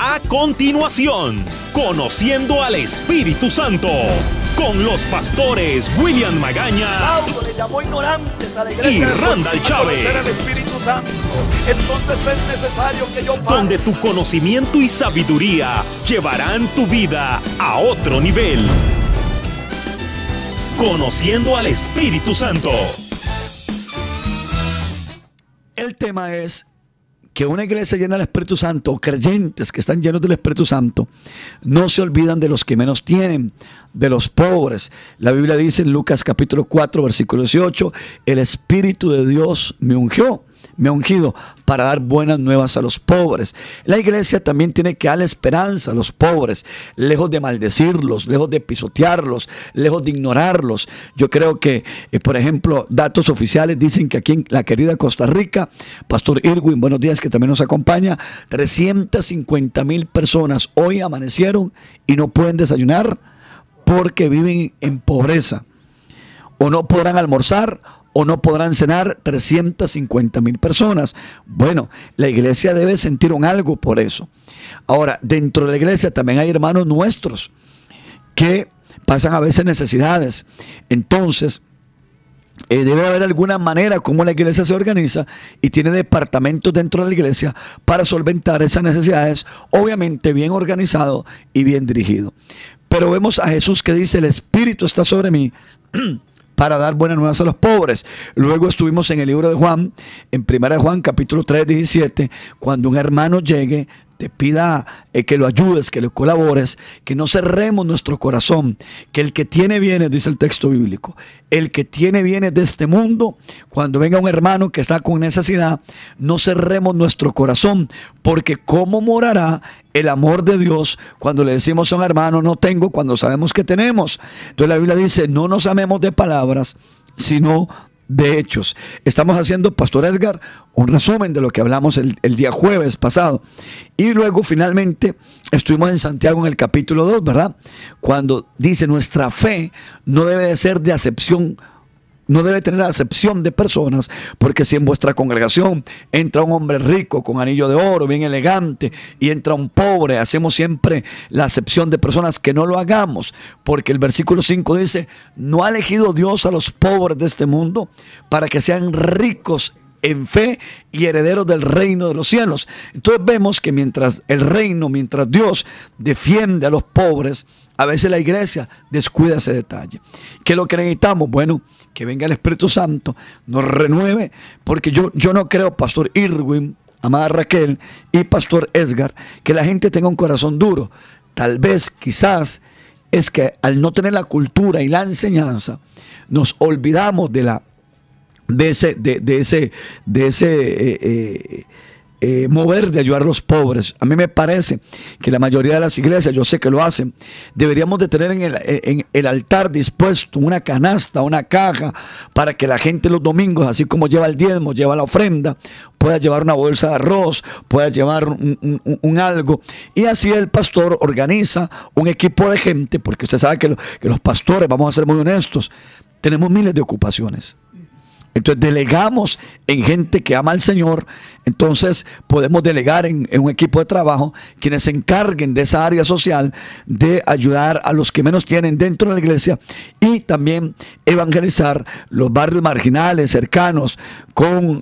A continuación, Conociendo al Espíritu Santo, con los pastores William Magaña Saulo le llamó ignorantes a la iglesia y Randall Chávez. Conocer al Espíritu Santo. Entonces es necesario que yo pare. Donde tu conocimiento y sabiduría llevarán tu vida a otro nivel. Conociendo al Espíritu Santo. El tema es que una iglesia llena del Espíritu Santo, o creyentes que están llenos del Espíritu Santo, no se olvidan de los que menos tienen, de los pobres. La Biblia dice en Lucas capítulo 4, versículo 18, el Espíritu de Dios me ungió, me ha ungido para dar buenas nuevas a los pobres. La iglesia también tiene que darle esperanza a los pobres, lejos de maldecirlos, lejos de pisotearlos, lejos de ignorarlos. Yo creo que, por ejemplo, datos oficiales dicen que aquí en la querida Costa Rica, Pastor Irwin, buenos días, que también nos acompaña, 350,000 personas hoy amanecieron y no pueden desayunar porque viven en pobreza, o no podrán almorzar, o no podrán cenar. 350,000 personas. Bueno, la iglesia debe sentir un algo por eso. Ahora, dentro de la iglesia también hay hermanos nuestros que pasan a veces necesidades. Entonces, debe haber alguna manera como la iglesia se organiza y tiene departamentos dentro de la iglesia para solventar esas necesidades, obviamente bien organizado y bien dirigido. Pero vemos a Jesús que dice, el Espíritu está sobre mí para dar buenas nuevas a los pobres. Luego estuvimos en el libro de Juan, en 1 Juan capítulo 3, 17, cuando un hermano llegue, te pida que lo ayudes, que le colabores, que no cerremos nuestro corazón, que el que tiene bienes, dice el texto bíblico, el que tiene bienes de este mundo, cuando venga un hermano que está con necesidad, no cerremos nuestro corazón, porque ¿cómo morará el amor de Dios cuando le decimos a un hermano no tengo, cuando sabemos que tenemos? Entonces la Biblia dice, no nos amemos de palabras, sino de hechos. Estamos haciendo, Pastor Edgar, un resumen de lo que hablamos el día jueves pasado. Y luego finalmente estuvimos en Santiago en el capítulo 2, ¿verdad? Cuando dice, nuestra fe no debe de ser de acepción, no debe tener acepción de personas, porque si en vuestra congregación entra un hombre rico con anillo de oro, bien elegante, y entra un pobre, hacemos siempre la acepción de personas, que no lo hagamos, porque el versículo 5 dice, ¿no ha elegido Dios a los pobres de este mundo para que sean ricos en fe y herederos del reino de los cielos? Entonces vemos que mientras Dios defiende a los pobres, a veces la iglesia descuida ese detalle. ¿Qué es lo que necesitamos? Bueno, que venga el Espíritu Santo, nos renueve, porque yo no creo, Pastor Irwin, amada Raquel y Pastor Edgar, que la gente tenga un corazón duro. Tal vez, quizás, es que al no tener la cultura y la enseñanza, nos olvidamos de ese mover de ayudar a los pobres. A mí me parece que la mayoría de las iglesias, yo sé que lo hacen, deberíamos de tener en el altar dispuesto una canasta, una caja, para que la gente los domingos, así como lleva el diezmo, lleva la ofrenda, pueda llevar una bolsa de arroz, pueda llevar un algo, y así el pastor organiza un equipo de gente, porque usted sabe que los pastores, vamos a ser muy honestos, tenemos miles de ocupaciones. Entonces delegamos en gente que ama al Señor. Entonces podemos delegar en un equipo de trabajo quienes se encarguen de esa área social, de ayudar a los que menos tienen dentro de la iglesia, y también evangelizar los barrios marginales cercanos con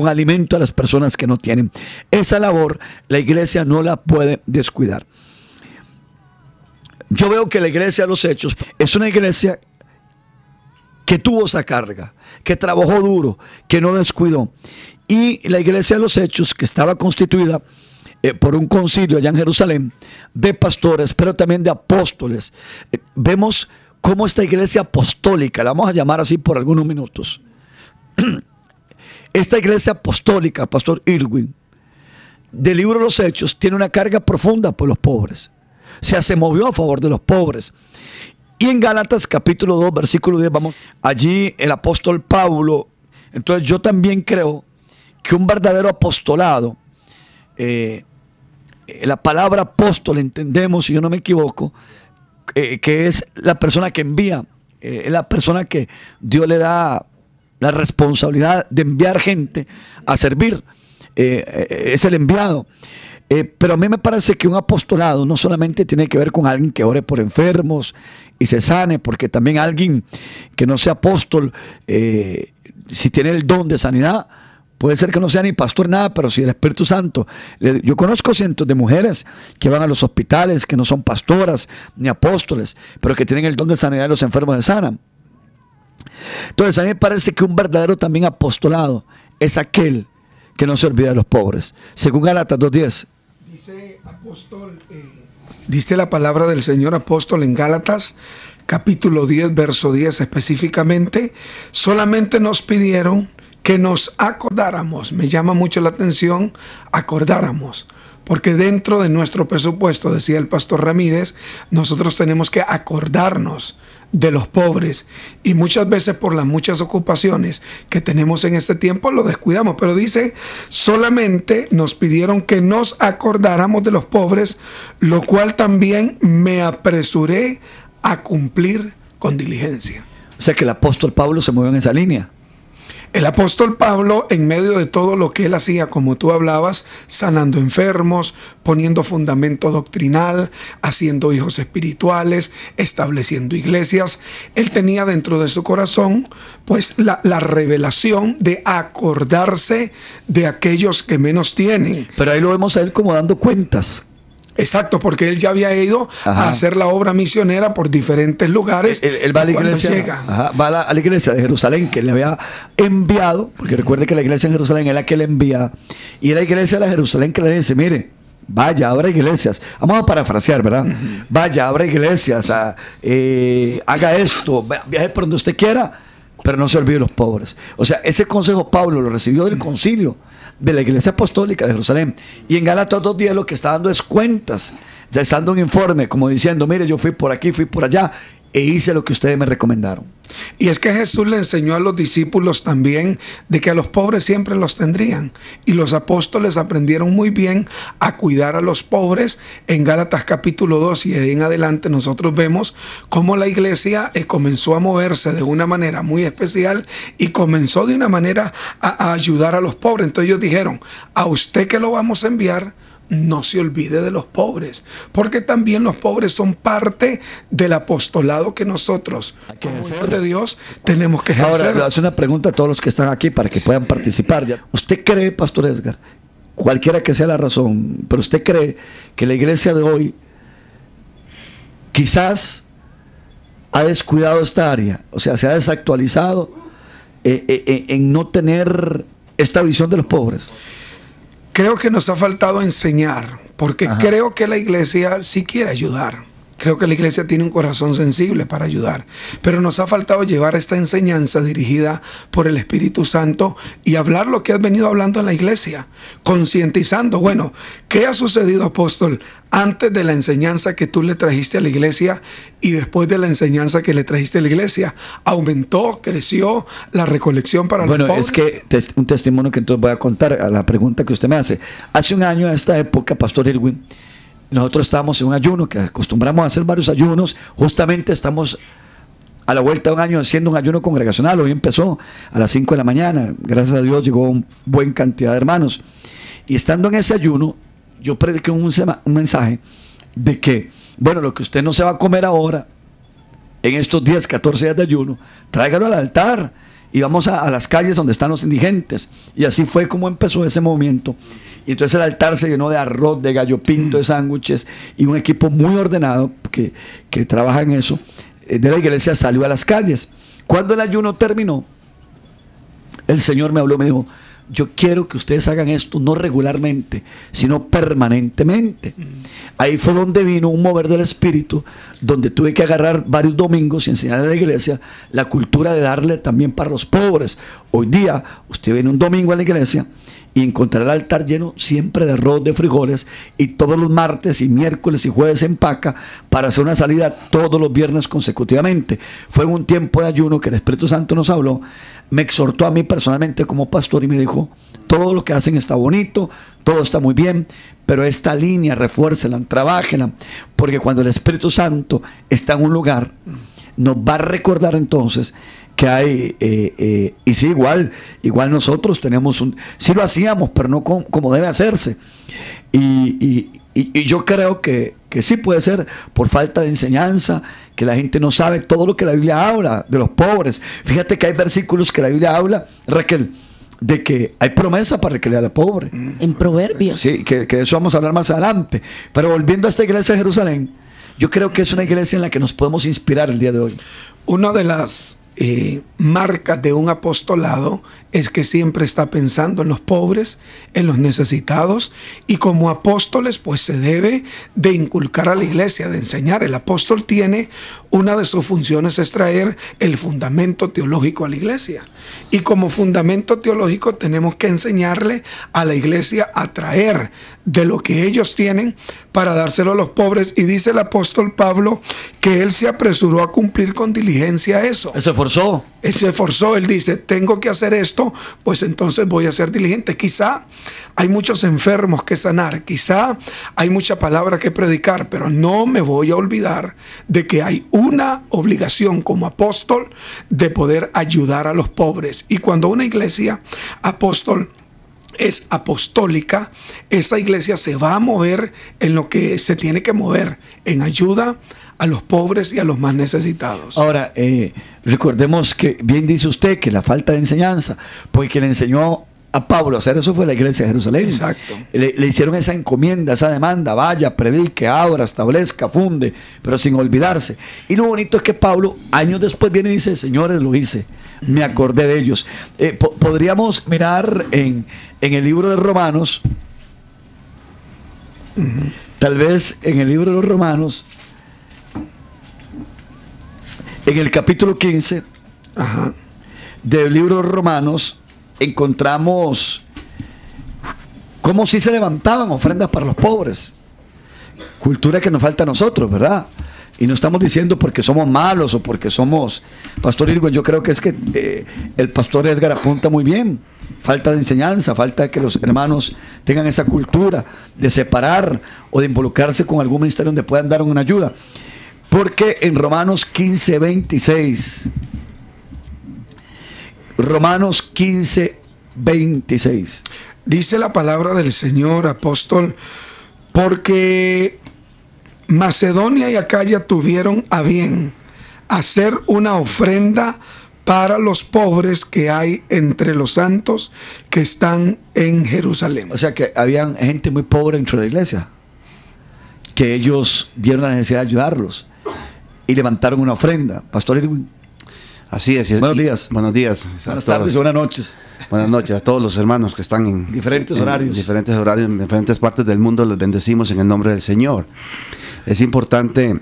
alimento a las personas que no tienen. Esa labor la iglesia no la puede descuidar. Yo veo que la iglesia de los Hechos es una iglesia que tuvo esa carga, que trabajó duro, que no descuidó. Y la iglesia de los Hechos, que estaba constituida por un concilio allá en Jerusalén, de pastores, pero también de apóstoles. Vemos cómo esta iglesia apostólica, la vamos a llamar así por algunos minutos, esta iglesia apostólica, Pastor Irwin, del libro de los Hechos, tiene una carga profunda por los pobres. Se movió a favor de los pobres. Y en Gálatas capítulo 2, versículo 10, vamos, allí el apóstol Pablo. Entonces yo también creo que un verdadero apostolado, la palabra apóstol entendemos, si yo no me equivoco, que es la persona que envía, es la persona que Dios le da la responsabilidad de enviar gente a servir, es el enviado. Pero a mí me parece que un apostolado no solamente tiene que ver con alguien que ore por enfermos y se sane, porque también alguien que no sea apóstol, si tiene el don de sanidad, puede ser que no sea ni pastor nada, pero si el Espíritu Santo. Yo conozco cientos de mujeres que van a los hospitales, que no son pastoras ni apóstoles, pero que tienen el don de sanidad y los enfermos se sanan. Entonces a mí me parece que un verdadero también apostolado es aquel que no se olvida de los pobres. Según Gálatas 2:10. Dice apóstol, dice la palabra del Señor apóstol en Gálatas, capítulo 10, verso 10 específicamente, solamente nos pidieron que nos acordáramos, me llama mucho la atención, acordáramos, porque dentro de nuestro presupuesto, decía el pastor Ramírez, nosotros tenemos que acordarnos de los pobres, y muchas veces por las muchas ocupaciones que tenemos en este tiempo lo descuidamos, pero dice, solamente nos pidieron que nos acordáramos de los pobres, lo cual también me apresuré a cumplir con diligencia. O sea que el apóstol Pablo se movió en esa línea. El apóstol Pablo, en medio de todo lo que él hacía, como tú hablabas, sanando enfermos, poniendo fundamento doctrinal, haciendo hijos espirituales, estableciendo iglesias, él tenía dentro de su corazón pues la revelación de acordarse de aquellos que menos tienen. Pero ahí lo vemos a él como dando cuentas. Exacto, porque él ya había ido a hacer la obra misionera por diferentes lugares. Él va a la iglesia, va a la iglesia de Jerusalén que le había enviado, porque recuerde que la iglesia en Jerusalén es la que le envía, y la iglesia de la Jerusalén que le dice, mire, vaya, abra iglesias. Vamos a parafrasear, ¿verdad? Vaya, abra iglesias, haga esto, viaje por donde usted quiera, pero no se olvide de los pobres. O sea, ese consejo Pablo lo recibió del concilio de la Iglesia Apostólica de Jerusalén. Y en Gálatas 2:10 lo que está dando es cuentas, ya está dando un informe, como diciendo, mire, yo fui por aquí, fui por allá, e hice lo que ustedes me recomendaron. Y es que Jesús le enseñó a los discípulos también de que a los pobres siempre los tendrían. Y los apóstoles aprendieron muy bien a cuidar a los pobres. En Gálatas capítulo 2 y de ahí en adelante nosotros vemos cómo la iglesia comenzó a moverse de una manera muy especial y comenzó de una manera a ayudar a los pobres. Entonces ellos dijeron, a usted que lo vamos a enviar, no se olvide de los pobres, porque también los pobres son parte del apostolado que nosotros, como hijos de Dios, tenemos que ejercer. Ahora, le hace una pregunta a todos los que están aquí para que puedan participar. ¿Usted cree, Pastor Edgar, cualquiera que sea la razón, pero usted cree que la iglesia de hoy quizás ha descuidado esta área? O sea, se ha desactualizado en no tener esta visión de los pobres. Creo que nos ha faltado enseñar, porque creo que la iglesia sí quiere ayudar. Creo que la iglesia tiene un corazón sensible para ayudar, pero nos ha faltado llevar esta enseñanza dirigida por el Espíritu Santo y hablar lo que has venido hablando en la iglesia, concientizando. Bueno, ¿qué ha sucedido, apóstol, antes de la enseñanza que tú le trajiste a la iglesia y después de la enseñanza que le trajiste a la iglesia? ¿Aumentó, creció la recolección para los pobres? Bueno, es que un testimonio que entonces voy a contar a la pregunta que usted me hace. Hace un año a esta época, Pastor Irwin, nosotros estábamos en un ayuno, que acostumbramos a hacer varios ayunos. Justamente estamos a la vuelta de un año haciendo un ayuno congregacional. Hoy empezó a las 5 de la mañana. Gracias a Dios llegó una buena cantidad de hermanos. Y estando en ese ayuno, yo prediqué un mensaje de que, bueno, lo que usted no se va a comer ahora, en estos 10, 14 días de ayuno, tráigalo al altar y vamos a las calles donde están los indigentes. Y así fue como empezó ese movimiento. Y entonces el altar se llenó de arroz, de gallo pinto, de sándwiches, y un equipo muy ordenado que trabaja en eso, de la iglesia salió a las calles. Cuando el ayuno terminó, el Señor me habló y me dijo, yo quiero que ustedes hagan esto no regularmente, sino permanentemente. Ahí fue donde vino un mover del Espíritu, donde tuve que agarrar varios domingos y enseñarle a la iglesia la cultura de darle también para los pobres. Hoy día, usted viene un domingo a la iglesia y encontrará el altar lleno siempre de arroz, de frijoles, y todos los martes y miércoles y jueves se empaca para hacer una salida todos los viernes consecutivamente. Fue en un tiempo de ayuno que el Espíritu Santo nos habló, me exhortó a mí personalmente como pastor y me dijo, todo lo que hacen está bonito, todo está muy bien, pero esta línea refuércenla, trabájenla, porque cuando el Espíritu Santo está en un lugar, nos va a recordar entonces que hay, y sí, igual nosotros tenemos sí lo hacíamos, pero no como debe hacerse. Y yo creo que sí puede ser por falta de enseñanza, que la gente no sabe todo lo que la Biblia habla de los pobres. Fíjate que hay versículos que la Biblia habla, Raquel, de que hay promesa para el que le da al pobre. En Proverbios. Sí, que de eso vamos a hablar más adelante. Pero volviendo a esta iglesia de Jerusalén, yo creo que es una iglesia en la que nos podemos inspirar el día de hoy. Una de las marcas de un apostolado es que siempre está pensando en los pobres, en los necesitados, y como apóstoles pues se debe de inculcar a la iglesia, de enseñar. El apóstol tiene, una de sus funciones es traer el fundamento teológico a la iglesia, y como fundamento teológico tenemos que enseñarle a la iglesia a traer de lo que ellos tienen para dárselo a los pobres. Y dice el apóstol Pablo que él se apresuró a cumplir con diligencia eso. Él se esforzó. Él se esforzó, él dice, tengo que hacer esto, pues entonces voy a ser diligente. Quizá hay muchos enfermos que sanar, quizá hay mucha palabra que predicar, pero no me voy a olvidar de que hay una obligación como apóstol de poder ayudar a los pobres. Y cuando una iglesia apóstol es apostólica, esa iglesia se va a mover en lo que se tiene que mover, en ayuda a los pobres y a los más necesitados. Ahora, recordemos que bien dice usted que la falta de enseñanza, porque quien le enseñó a Pablo a hacer eso fue la iglesia de Jerusalén. Exacto. Le hicieron esa encomienda, esa demanda: vaya, predique, abra, establezca, funde, pero sin olvidarse. Y lo bonito es que Pablo años después viene y dice: señores, lo hice, me acordé de ellos. Podríamos mirar en el libro de Romanos, tal vez en el libro de los Romanos, en el capítulo 15 del libro de Romanos, encontramos cómo sí se levantaban ofrendas para los pobres. Cultura que nos falta a nosotros, ¿verdad? Y no estamos diciendo porque somos malos o porque somos... Pastor Irwin, yo creo que es que el pastor Edgar apunta muy bien. Falta de enseñanza, falta de que los hermanos tengan esa cultura de separar o de involucrarse con algún ministerio donde puedan dar una ayuda. Porque en Romanos 15, 26, Romanos 15, 26, dice la palabra del Señor, apóstol, porque Macedonia y Acaya tuvieron a bien hacer una ofrenda para los pobres que hay entre los santos que están en Jerusalén. O sea que habían gente muy pobre dentro de la iglesia, que ellos vieron la necesidad de ayudarlos y levantaron una ofrenda. Pastor Irwin. Así es. Buenos días. Buenos días. Buenas tardes, buenas noches. Buenas noches a todos los hermanos que están en diferentes horarios. En diferentes partes del mundo. Les bendecimos en el nombre del Señor. Es importante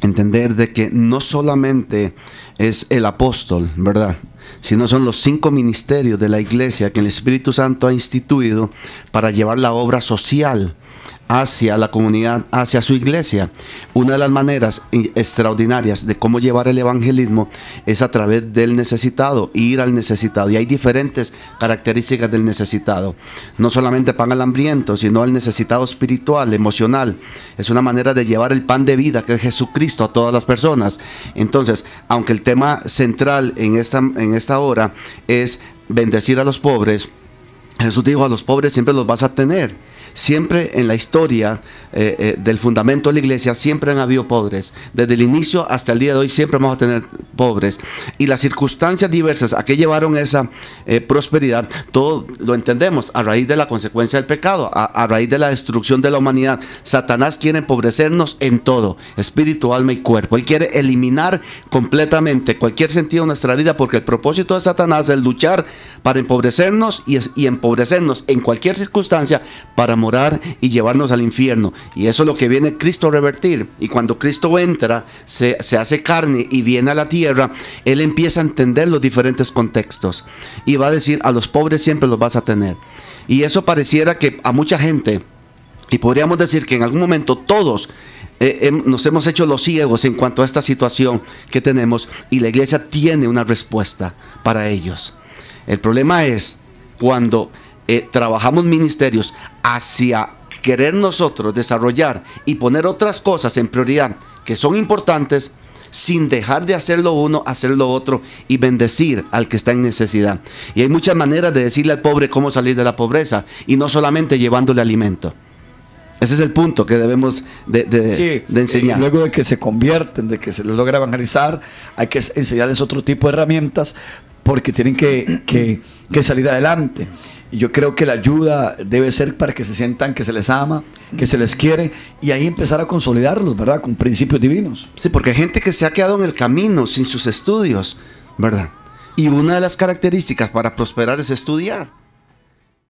entender de que no solamente es el apóstol, ¿verdad?, sino son los 5 ministerios de la iglesia que el Espíritu Santo ha instituido para llevar la obra social hacia la comunidad, hacia su iglesia. Una de las maneras extraordinarias de cómo llevar el evangelismo es a través del necesitado, ir al necesitado. Y hay diferentes características del necesitado. No solamente pan al hambriento, sino al necesitado espiritual, emocional. Es una manera de llevar el pan de vida, que es Jesucristo, a todas las personas. Entonces, aunque el tema central en esta hora es bendecir a los pobres, Jesús dijo: a los pobres siempre los vas a tener. Siempre en la historia del fundamento de la iglesia siempre han habido pobres. Desde el inicio hasta el día de hoy siempre vamos a tener pobres. Y las circunstancias diversas a que llevaron esa prosperidad, todo lo entendemos a raíz de la consecuencia del pecado, a raíz de la destrucción de la humanidad. Satanás quiere empobrecernos en todo, espíritu, alma y cuerpo. Él quiere eliminar completamente cualquier sentido de nuestra vida, porque el propósito de Satanás es luchar para empobrecernos y empobrecernos en cualquier circunstancia para morar y llevarnos al infierno. Y eso es lo que viene Cristo a revertir. Y cuando Cristo entra, se hace carne y viene a la tierra, Él empieza a entender los diferentes contextos y va a decir: a los pobres siempre los vas a tener. Y eso pareciera que a mucha gente, y podríamos decir que en algún momento todos nos hemos hecho los ciegos en cuanto a esta situación que tenemos, y la iglesia tiene una respuesta para ellos. El problema es cuando trabajamos ministerios hacia querer nosotros desarrollar y poner otras cosas en prioridad que son importantes, sin dejar de hacer lo uno, hacer lo otro y bendecir al que está en necesidad. Y hay muchas maneras de decirle al pobre cómo salir de la pobreza y no solamente llevándole alimento. Ese es el punto que debemos de enseñar. Luego de que se convierten, de que se les logra evangelizar, hay que enseñarles otro tipo de herramientas porque tienen que salir adelante. Y yo creo que la ayuda debe ser para que se sientan que se les ama, que se les quiere, y ahí empezar a consolidarlos, ¿verdad? Con principios divinos. Sí, porque hay gente que se ha quedado en el camino sin sus estudios, ¿verdad? Y una de las características para prosperar es estudiar.